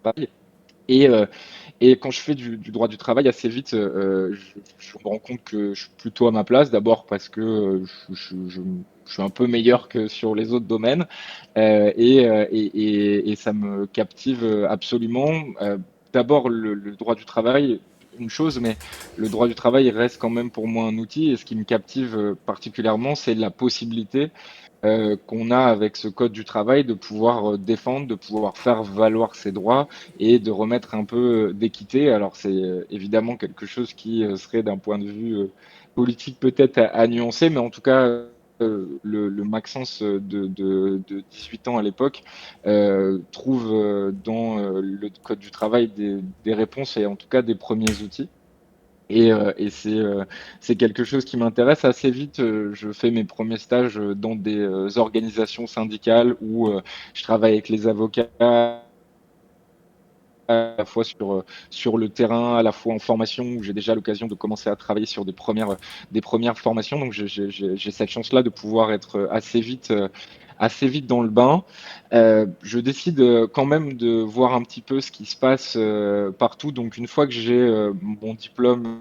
travail. Et, euh, et quand je fais du droit du travail, assez vite, je me rends compte que je suis plutôt à ma place. D'abord parce que je suis un peu meilleur que sur les autres domaines. Et ça me captive absolument. D'abord, le droit du travail, une chose, mais le droit du travail reste quand même pour moi un outil. Et ce qui me captive particulièrement, c'est la possibilité qu'on a avec ce code du travail de pouvoir défendre, de pouvoir faire valoir ses droits et de remettre un peu d'équité. Alors c'est évidemment quelque chose qui serait d'un point de vue politique peut-être à nuancer, mais en tout cas le Maxence de 18 ans à l'époque trouve dans le code du travail des réponses et en tout cas des premiers outils. Et c'est quelque chose qui m'intéresse assez vite. Je fais mes premiers stages dans des organisations syndicales où je travaille avec les avocats à la fois sur le terrain, à la fois en formation, où j'ai déjà l'occasion de commencer à travailler sur des premières formations. Donc j'ai cette chance-là de pouvoir être assez vite dans le bain. Je décide quand même de voir un petit peu ce qui se passe partout. Donc une fois que j'ai mon diplôme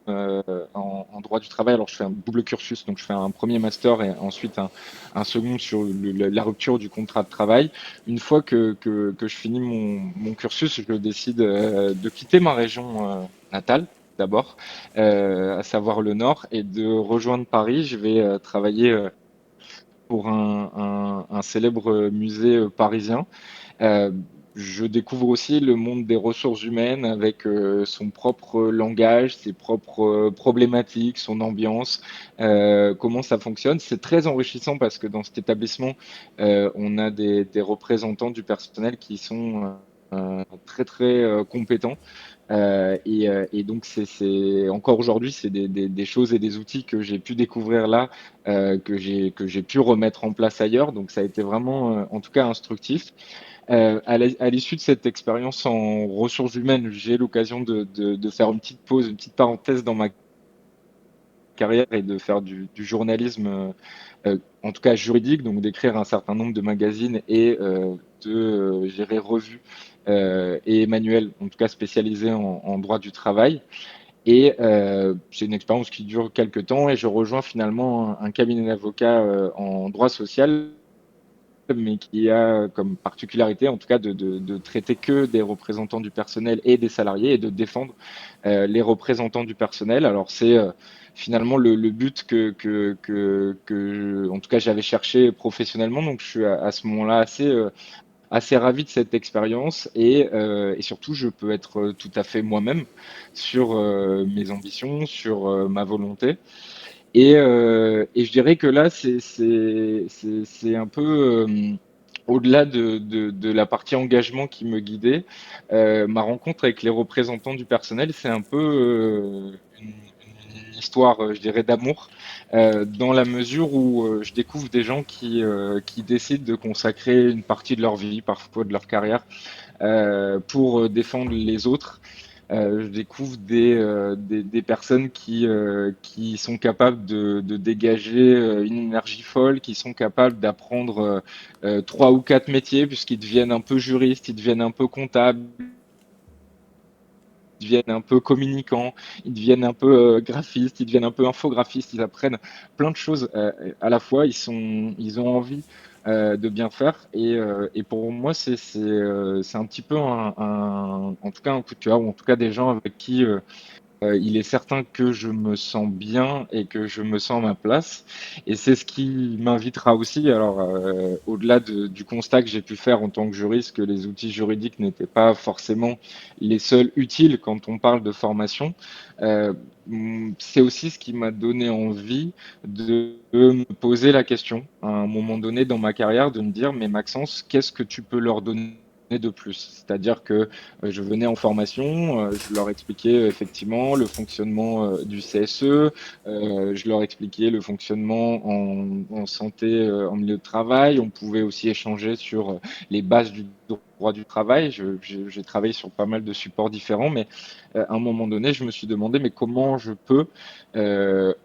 en droit du travail. Alors, je fais un double cursus, donc je fais un premier master et ensuite un second sur la rupture du contrat de travail. Une fois que je finis mon cursus, je décide de quitter ma région natale. D'abord, à savoir le Nord, et de rejoindre Paris. Je vais travailler pour un célèbre musée parisien. Euh, je découvre aussi le monde des ressources humaines avec son propre langage, ses propres problématiques, son ambiance, comment ça fonctionne. C'est très enrichissant parce que dans cet établissement, on a des représentants du personnel qui sont très très compétents. Et donc, encore aujourd'hui, c'est des choses et des outils que j'ai pu découvrir là, que j'ai pu remettre en place ailleurs. Donc, ça a été vraiment, en tout cas, instructif. À l'issue de cette expérience en ressources humaines, j'ai l'occasion de faire une petite pause, une petite parenthèse dans ma carrière et de faire du journalisme, en tout cas juridique, donc d'écrire un certain nombre de magazines et de gérer revues et manuels, en tout cas spécialisés en droit du travail. Et c'est une expérience qui dure quelques temps et je rejoins finalement un cabinet d'avocats en droit social, mais qui a comme particularité, en tout cas, de traiter que des représentants du personnel et des salariés et de défendre les représentants du personnel. Alors, c'est finalement le but en tout cas, j'avais cherché professionnellement. Donc, je suis à ce moment-là assez ravi de cette expérience et surtout, je peux être tout à fait moi-même sur mes ambitions, sur ma volonté. Et je dirais que là, c'est un peu au-delà de la partie engagement qui me guidait. Ma rencontre avec les représentants du personnel, c'est un peu une histoire, je dirais, d'amour, dans la mesure où je découvre des gens qui décident de consacrer une partie de leur vie, parfois de leur carrière, pour défendre les autres. Je découvre des personnes qui sont capables de dégager une énergie folle, qui sont capables d'apprendre trois ou quatre métiers, puisqu'ils deviennent un peu juristes, ils deviennent un peu comptables, deviennent un peu communicants, ils deviennent un peu graphistes, ils deviennent un peu infographistes, ils apprennent plein de choses à la fois, ils ont envie de bien faire et pour moi c'est un petit peu en tout cas un coup de cœur ou en tout cas des gens avec qui il est certain que je me sens bien et que je me sens à ma place. Et c'est ce qui m'invitera aussi, alors au-delà du constat que j'ai pu faire en tant que juriste, que les outils juridiques n'étaient pas forcément les seuls utiles quand on parle de formation, euh, c'est aussi ce qui m'a donné envie de me poser la question à un moment donné dans ma carrière, de me dire, mais Maxence, qu'est-ce que tu peux leur donner de plus? C'est-à-dire que je venais en formation, je leur expliquais effectivement le fonctionnement du CSE, je leur expliquais le fonctionnement en santé, en milieu de travail. On pouvait aussi échanger sur les bases du droit du travail. J'ai travaillé sur pas mal de supports différents, mais à un moment donné, je me suis demandé, mais comment je peux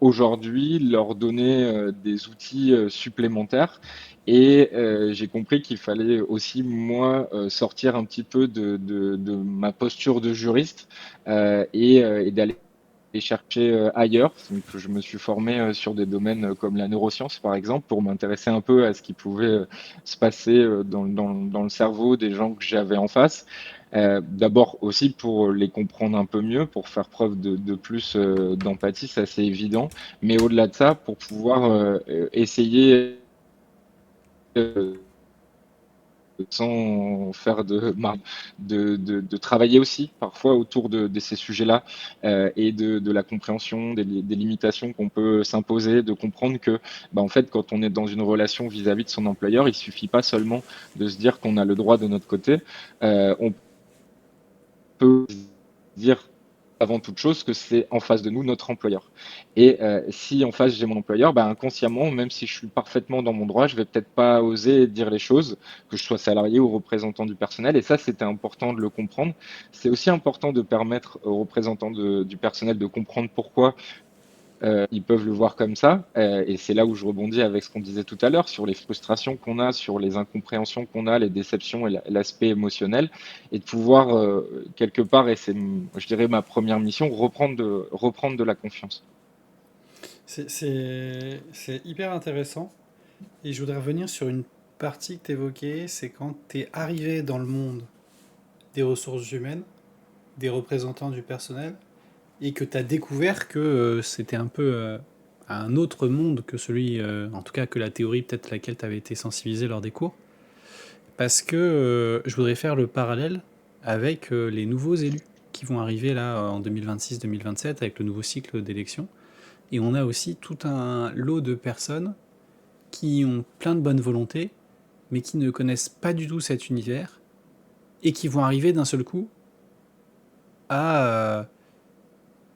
aujourd'hui leur donner des outils supplémentaires et j'ai compris qu'il fallait aussi, moi, sortir un petit peu de ma posture de juriste et d'aller chercher ailleurs. Donc, je me suis formé sur des domaines comme la neuroscience, par exemple, pour m'intéresser un peu à ce qui pouvait se passer dans le cerveau des gens que j'avais en face. D'abord aussi pour les comprendre un peu mieux, pour faire preuve de plus d'empathie, ça c'est évident. Mais au-delà de ça, pour pouvoir essayer sans faire de travailler aussi parfois autour de ces sujets-là et de la compréhension des limitations qu'on peut s'imposer, de comprendre que bah, en fait quand on est dans une relation vis-à-vis de son employeur, il suffit pas seulement de se dire qu'on a le droit de notre côté, on peut se dire avant toute chose que c'est en face de nous notre employeur. Et si en face j'ai mon employeur, bah, inconsciemment, même si je suis parfaitement dans mon droit, je vais peut-être pas oser dire les choses, que je sois salarié ou représentant du personnel. Et ça, c'était important de le comprendre. C'est aussi important de permettre aux représentants du personnel de comprendre pourquoi ils peuvent le voir comme ça, et c'est là où je rebondis avec ce qu'on disait tout à l'heure sur les frustrations qu'on a, sur les incompréhensions qu'on a, les déceptions et l'aspect émotionnel, et de pouvoir quelque part, et c'est, je dirais, ma première mission, reprendre de la confiance. C'est hyper intéressant. Et je voudrais revenir sur une partie que tu évoquais, c'est quand tu es arrivé dans le monde des ressources humaines, des représentants du personnel, et que tu as découvert que c'était un peu un autre monde que celui, en tout cas que la théorie peut-être laquelle tu avais été sensibilisé lors des cours. Parce que je voudrais faire le parallèle avec les nouveaux élus qui vont arriver là en 2026-2027 avec le nouveau cycle d'élection. Et on a aussi tout un lot de personnes qui ont plein de bonne volonté, mais qui ne connaissent pas du tout cet univers, et qui vont arriver d'un seul coup à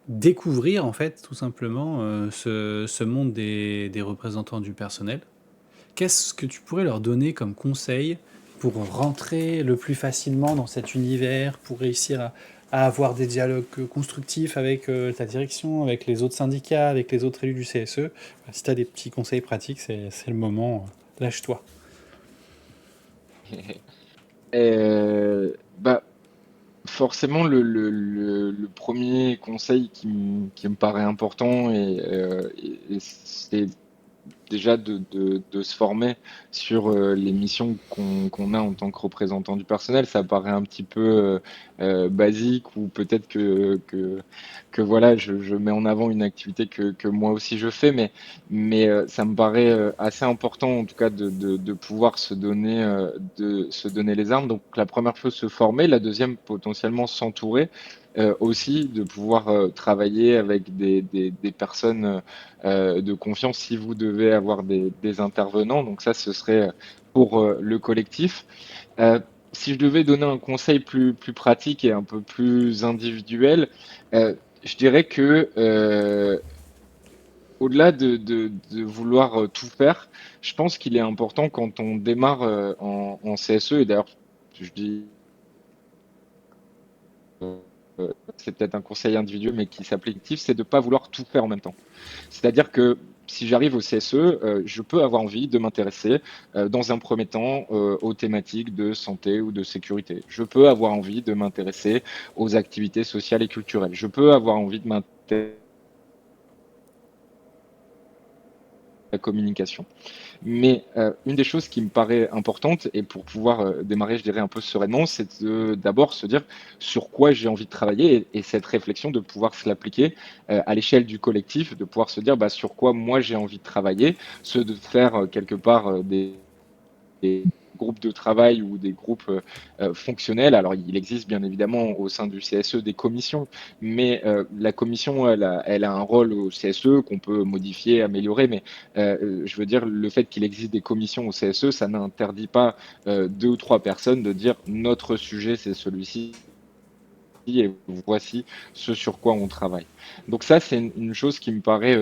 découvrir, en fait, tout simplement, ce monde des représentants du personnel. Qu'est-ce que tu pourrais leur donner comme conseil pour rentrer le plus facilement dans cet univers, pour réussir à avoir des dialogues constructifs avec ta direction, avec les autres syndicats, avec les autres élus du CSE? Si tu as des petits conseils pratiques, c'est le moment. Lâche-toi. Bah, forcément, le premier conseil qui me paraît important et c'est déjà de se former sur les missions qu'on a en tant que représentant du personnel. Ça paraît un petit peu basique ou peut-être que voilà, je mets en avant une activité que moi aussi je fais, mais ça me paraît assez important en tout cas de pouvoir se donner les armes. Donc la première chose, se former. La deuxième, potentiellement s'entourer. Aussi de pouvoir travailler avec des personnes de confiance si vous devez avoir des intervenants. Donc ça, ce serait pour le collectif. Euh, si je devais donner un conseil plus pratique et un peu plus individuel, je dirais que au-delà de vouloir tout faire, je pense qu'il est important quand on démarre en CSE, et d'ailleurs, je dis c'est peut-être un conseil individuel, mais qui s'applique, c'est de ne pas vouloir tout faire en même temps. C'est-à-dire que si j'arrive au CSE, je peux avoir envie de m'intéresser dans un premier temps aux thématiques de santé ou de sécurité. Je peux avoir envie de m'intéresser aux activités sociales et culturelles. Je peux avoir envie de m'intéresser à la communication. Mais une des choses qui me paraît importante, et pour pouvoir démarrer, je dirais, un peu sereinement, c'est d'abord se dire sur quoi j'ai envie de travailler et cette réflexion de pouvoir se l'appliquer à l'échelle du collectif, de pouvoir se dire bah, sur quoi moi j'ai envie de travailler, ce de faire quelque part des groupes de travail ou des groupes fonctionnels. Alors, il existe bien évidemment au sein du CSE des commissions, mais la commission, elle a un rôle au CSE qu'on peut modifier, améliorer, mais je veux dire, le fait qu'il existe des commissions au CSE, ça n'interdit pas deux ou trois personnes de dire notre sujet, c'est celui-ci. Et voici ce sur quoi on travaille. Donc ça, c'est une chose qui me paraît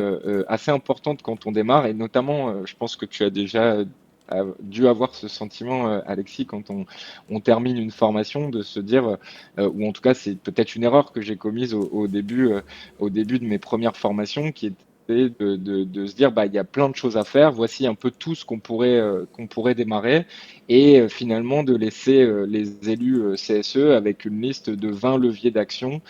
assez importante quand on démarre, et notamment, je pense que tu as déjà dû avoir ce sentiment, Alexis, quand on termine une formation, de se dire, ou en tout cas, c'est peut-être une erreur que j'ai commise au début de mes premières formations, qui était de se dire, bah, il y a plein de choses à faire, voici un peu tout ce qu'on pourrait démarrer, et finalement de laisser les élus CSE avec une liste de 20 leviers d'action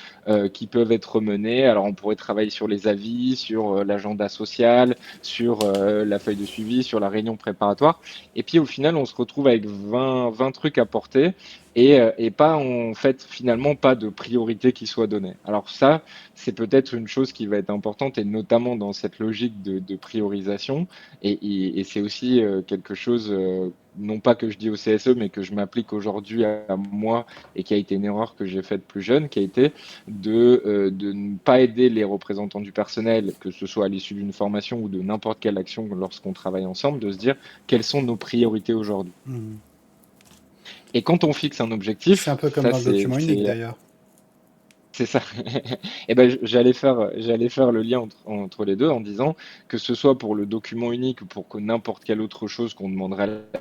qui peuvent être menés. Alors on pourrait travailler sur les avis, sur l'agenda social, sur la feuille de suivi, sur la réunion préparatoire. Et puis au final, on se retrouve avec 20 trucs à porter et pas en fait finalement pas de priorité qui soit donnée. Alors ça, c'est peut-être une chose qui va être importante, et notamment dans cette logique de priorisation. Et c'est aussi quelque chose, non pas que je dis au CSE, mais que je m'applique aujourd'hui à moi, et qui a été une erreur que j'ai faite plus jeune, qui a été de ne pas aider les représentants du personnel, que ce soit à l'issue d'une formation ou de n'importe quelle action lorsqu'on travaille ensemble, de se dire quelles sont nos priorités aujourd'hui. Mhm. Et quand on fixe un C'est un objectif, peu comme ça dans le document unique d'ailleurs. c'est ça. Et ben, j'allais faire le lien entre les deux en disant que ce soit pour le document unique ou pour que n'importe quelle autre chose qu'on demanderait à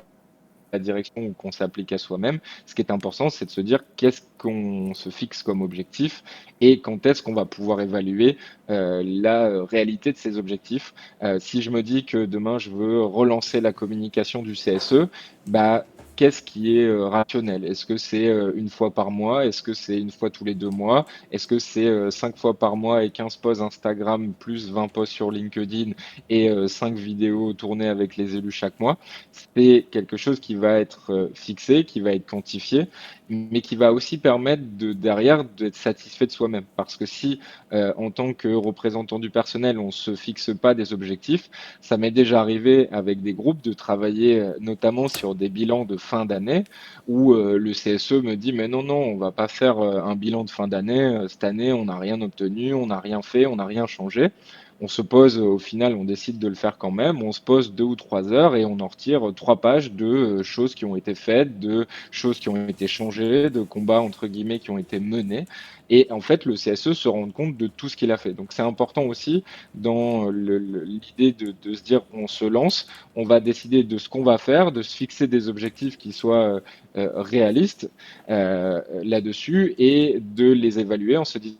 la direction ou qu'on s'applique à soi-même, ce qui est important, c'est de se dire qu'est-ce qu'on se fixe comme objectif et quand est-ce qu'on va pouvoir évaluer la réalité de ces objectifs. Si je me dis que demain, je veux relancer la communication du CSE, bah, qu'est-ce qui est rationnel? Est-ce que c'est une fois par mois? Est-ce que c'est une fois tous les 2 mois? Est-ce que c'est 5 fois par mois et 15 posts Instagram plus 20 posts sur LinkedIn et 5 vidéos tournées avec les élus chaque mois? C'est quelque chose qui va être fixé, qui va être quantifié, mais qui va aussi permettre derrière d'être satisfait de soi-même. Parce que si, en tant que représentant du personnel, on ne se fixe pas des objectifs, ça m'est déjà arrivé avec des groupes de travailler notamment sur des bilans de fin d'année où le CSE me dit, mais non, non, on va pas faire un bilan de fin d'année. Cette année, on n'a rien obtenu, on n'a rien fait, on n'a rien changé. On se pose, au final, on décide de le faire quand même. On se pose 2 ou 3 heures et on en retire 3 pages de choses qui ont été faites, de choses qui ont été changées, de combats entre guillemets qui ont été menés. Et en fait, le CSE se rend compte de tout ce qu'il a fait. Donc, c'est important aussi dans l'idée de se dire on se lance, on va décider de ce qu'on va faire, de se fixer des objectifs qui soient réalistes là-dessus et de les évaluer en se disant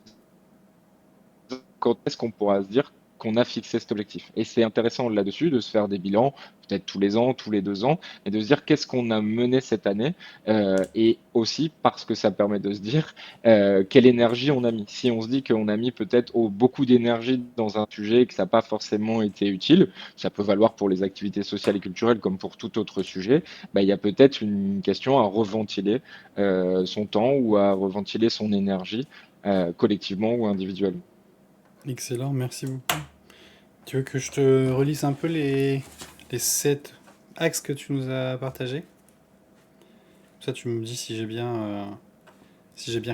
quand est-ce qu'on pourra se dire qu'on a fixé cet objectif. Et c'est intéressant là-dessus de se faire des bilans, peut-être tous les ans, tous les 2 ans, et de se dire qu'est-ce qu'on a mené cette année, et aussi parce que ça permet de se dire quelle énergie on a mis. Si on se dit qu'on a mis peut-être beaucoup d'énergie dans un sujet et que ça n'a pas forcément été utile, ça peut valoir pour les activités sociales et culturelles comme pour tout autre sujet, bah, il y a peut-être une question à reventiler son temps ou à reventiler son énergie collectivement ou individuellement. Excellent, merci beaucoup. Tu veux que je te relise un peu les 7 axes que tu nous as partagés? Ça, tu me dis si j'ai bien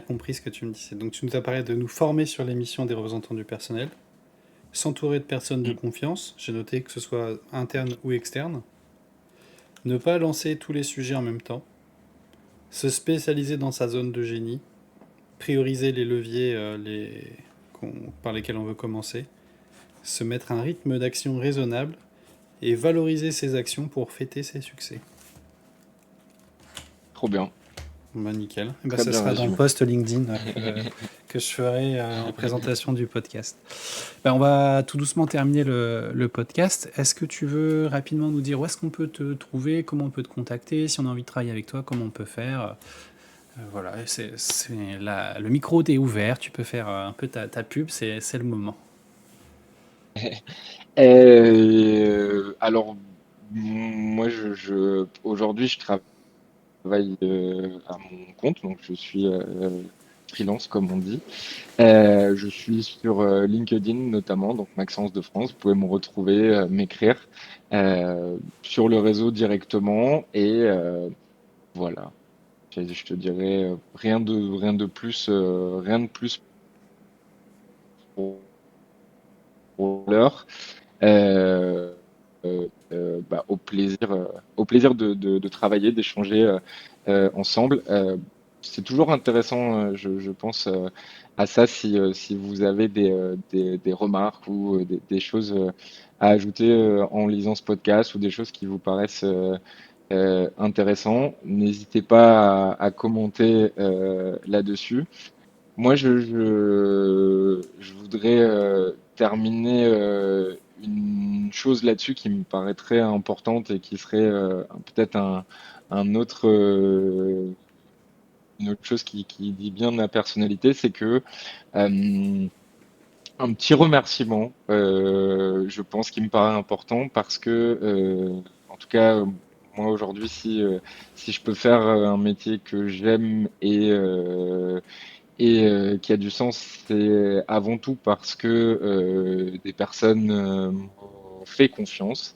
compris ce que tu me disais. Donc, tu nous as parlé de nous former sur les missions des représentants du personnel, s'entourer de personnes de Mm. confiance, j'ai noté que ce soit interne ou externe, ne pas lancer tous les sujets en même temps, se spécialiser dans sa zone de génie, prioriser les leviers par lesquels on veut commencer, se mettre un rythme d'action raisonnable et valoriser ses actions pour fêter ses succès. Trop bien. Bah, nickel. Et bah, Très ça bien sera dans le résumé. post LinkedIn que je ferai en présentation du podcast. Bah, on va tout doucement terminer le podcast. Est-ce que tu veux rapidement nous dire où est-ce qu'on peut te trouver, comment on peut te contacter, si on a envie de travailler avec toi, comment on peut faire? Voilà, le micro est ouvert, tu peux faire un peu ta pub, c'est le moment. Alors, moi, aujourd'hui, je travaille à mon compte, donc je suis freelance, comme on dit. Je suis sur LinkedIn notamment, donc Maxence de France. Vous pouvez me retrouver, m'écrire sur le réseau directement et voilà. Je te dirais rien de plus pour l'heure. Euh, au plaisir de travailler, d'échanger ensemble. C'est toujours intéressant, je pense, à ça si vous avez des remarques ou des choses à ajouter en lisant ce podcast ou des choses qui vous paraissent intéressantes. N'hésitez pas à commenter là-dessus. Moi, je voudrais terminer une chose là-dessus qui me paraîtrait importante et qui serait peut-être un autre, une autre chose qui dit bien de ma personnalité, c'est que un petit remerciement, je pense qu'il me paraît important parce que, en tout cas, moi aujourd'hui, si je peux faire un métier que j'aime et qui a du sens, c'est avant tout parce que des personnes m'ont fait confiance.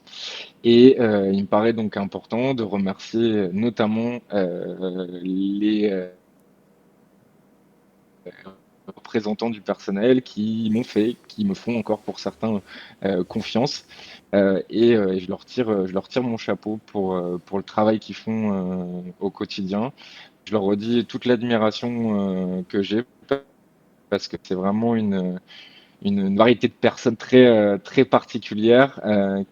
Et il me paraît donc important de remercier notamment les représentants du personnel qui me font encore pour certains confiance. Et je leur tire mon chapeau pour le travail qu'ils font au quotidien. Je leur redis toute l'admiration que j'ai parce que c'est vraiment une variété de personnes très particulière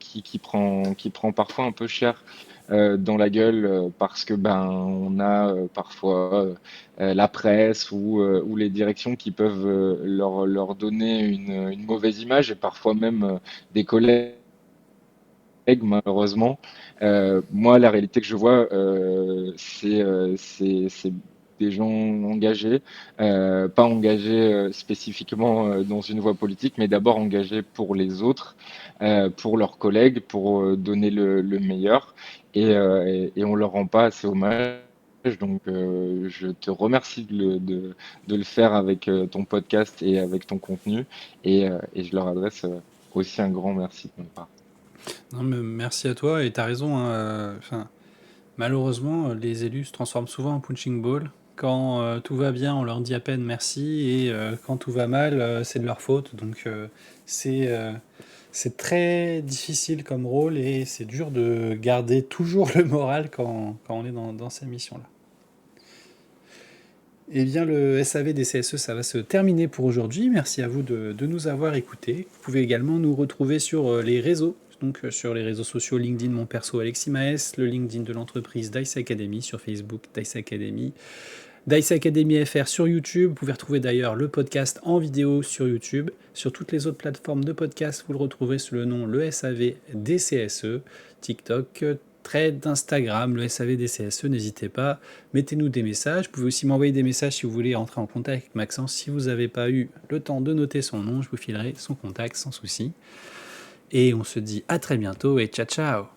qui prend parfois un peu cher dans la gueule parce que ben on a parfois la presse ou les directions qui peuvent leur donner une mauvaise image et parfois même des collègues malheureusement. Moi, la réalité que je vois, c'est des gens engagés, pas engagés spécifiquement dans une voie politique, mais d'abord engagés pour les autres, pour leurs collègues, pour donner le meilleur, et on leur rend pas assez hommage. Donc, je te remercie de le faire avec ton podcast et avec ton contenu, et je leur adresse aussi un grand merci de ma part. Non, mais merci à toi et t'as raison, hein, enfin, malheureusement, les élus se transforment souvent en punching ball. Quand tout va bien, on leur dit à peine merci, et quand tout va mal, c'est de leur faute. Donc c'est euh, c'est très difficile comme rôle et c'est dur de garder toujours le moral quand on est dans ces missions-là. Eh bien, le SAV des CSE, ça va se terminer pour aujourd'hui. Merci à vous de nous avoir écoutés. Vous pouvez également nous retrouver sur les réseaux. Donc sur les réseaux sociaux, LinkedIn, mon perso Alexis Maes, le LinkedIn de l'entreprise Dice Academy, sur Facebook Dice Academy, Dice Academy FR sur YouTube. Vous pouvez retrouver d'ailleurs le podcast en vidéo sur YouTube. Sur toutes les autres plateformes de podcast, vous le retrouvez sous le nom le SAV des CSE, TikTok, Thread, Instagram, le SAV des CSE. N'hésitez pas, mettez-nous des messages. Vous pouvez aussi m'envoyer des messages si vous voulez entrer en contact avec Maxence. Si vous n'avez pas eu le temps de noter son nom, je vous filerai son contact sans souci. Et on se dit à très bientôt et ciao ciao.